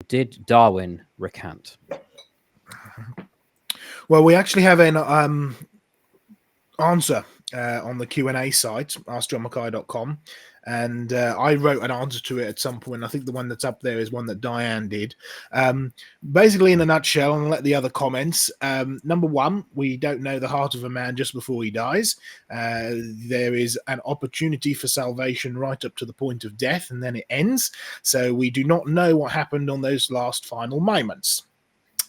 did Darwin recant? Well, we actually have an answer on the Q&A site, askjohnmackay.com, and I wrote an answer to it at some point. I think the one that's up there is one that Diane did. Basically, in a nutshell, and I'll let the other comments. Number one, we don't know the heart of a man just before he dies. There is an opportunity for salvation right up to the point of death, and then it ends. So we do not know what happened on those last final moments.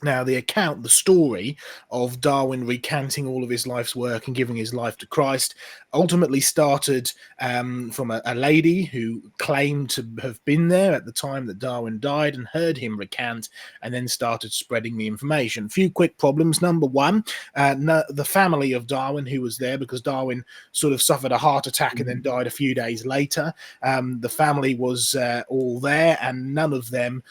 Now, the story of Darwin recanting all of his life's work and giving his life to Christ ultimately started from a lady who claimed to have been there at the time that Darwin died and heard him recant, and then started spreading the information. A few quick problems. Number one, the family of Darwin who was there, because Darwin sort of suffered a heart attack and then died a few days later. The family was all there, and none of them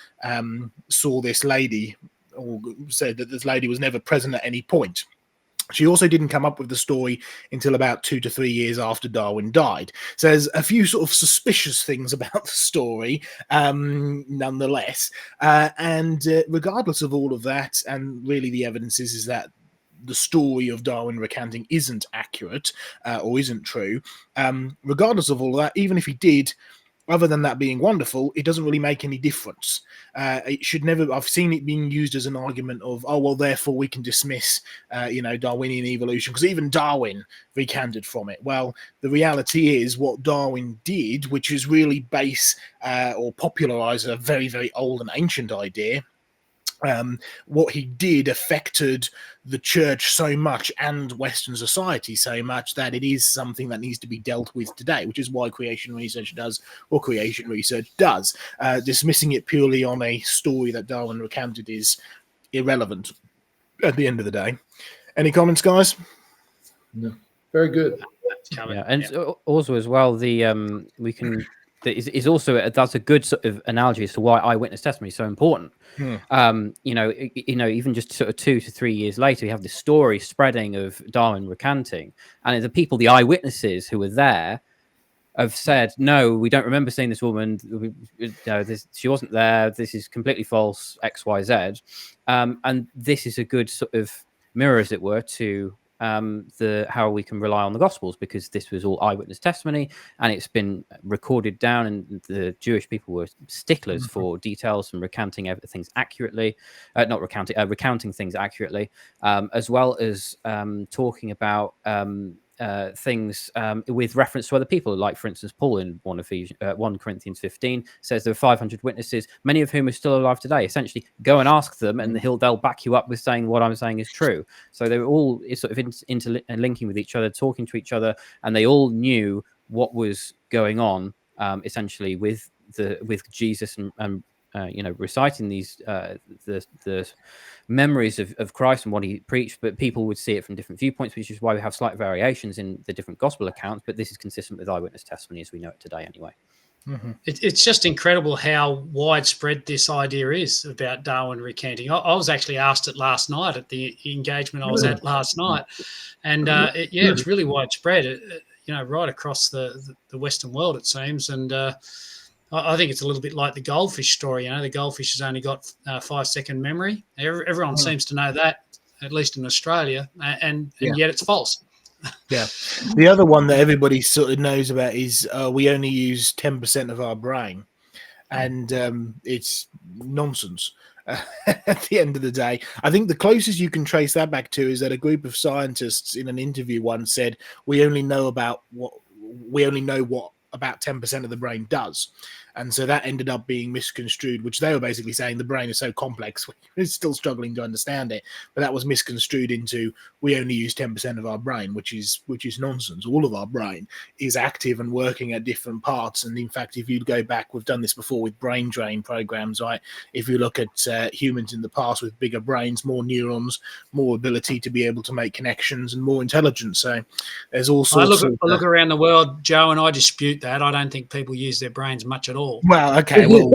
saw this lady, or said that this lady was never present at any point. She also didn't come up with the story until about 2 to 3 years after Darwin died. So there's a few sort of suspicious things about the story, nonetheless. And regardless of all of that, and really the evidence is that the story of Darwin recanting isn't accurate or isn't true. Regardless of all of that, even if he did, other than that being wonderful, it doesn't really make any difference. It should never. I've seen it being used as an argument of, oh well, therefore we can dismiss, Darwinian evolution, because even Darwin recanted from it. Well, the reality is what Darwin did, which is really base or popularize a very, very old and ancient idea. What he did affected the church so much and Western society so much that it is something that needs to be dealt with today, which is why creation research does what creation research does. Dismissing it purely on a story that Darwin recanted is irrelevant at the end of the day. Any comments, guys? No. Very good. Yeah, and also as well, we can. Is also that's a good sort of analogy as to why eyewitness testimony is so important. Even just sort of 2 to 3 years later, we have this story spreading of Darwin recanting, and the people, the eyewitnesses who were there, have said, no, we don't remember seeing this woman. She wasn't there. This is completely false. X, Y, Z, and this is a good sort of mirror, as it were, to how we can rely on the Gospels, because this was all eyewitness testimony and it's been recorded down, and the Jewish people were sticklers for details and recanting things accurately, recounting things accurately, as well as talking about things with reference to other people, like for instance Paul in 1 Corinthians 15 says there are 500 witnesses, many of whom are still alive today. Essentially, go and ask them and they'll back you up with saying what I'm saying is true. So they were all sort of interlinking with each other, talking to each other, and they all knew what was going on, essentially with Jesus and reciting these the memories of Christ and what he preached, but people would see it from different viewpoints, which is why we have slight variations in the different gospel accounts. But this is consistent with eyewitness testimony as we know it today, anyway. Mm-hmm. It's just incredible how widespread this idea is about Darwin recanting. I was actually asked it last night at the engagement I was at last night, and it's really widespread. Right across the Western world, it seems, and. I think it's a little bit like the goldfish story. The goldfish has only got 5-second memory. Everyone seems to know that, at least in Australia, and yet it's false. Yeah. The other one that everybody sort of knows about is we only use 10% of our brain, and it's nonsense. At the end of the day, I think the closest you can trace that back to is that a group of scientists in an interview once said we only know what about 10% of the brain does. And so that ended up being misconstrued, which they were basically saying the brain is so complex, we're still struggling to understand it. But that was misconstrued into we only use 10% of our brain, which is nonsense. All of our brain is active and working at different parts. And in fact, if you go back, we've done this before with brain drain programs, right? If you look at humans in the past with bigger brains, more neurons, more ability to be able to make connections, and more intelligence. So there's all sorts I look around the world, Joe, and I dispute that. I don't think people use their brains much at all. Well, okay. Well,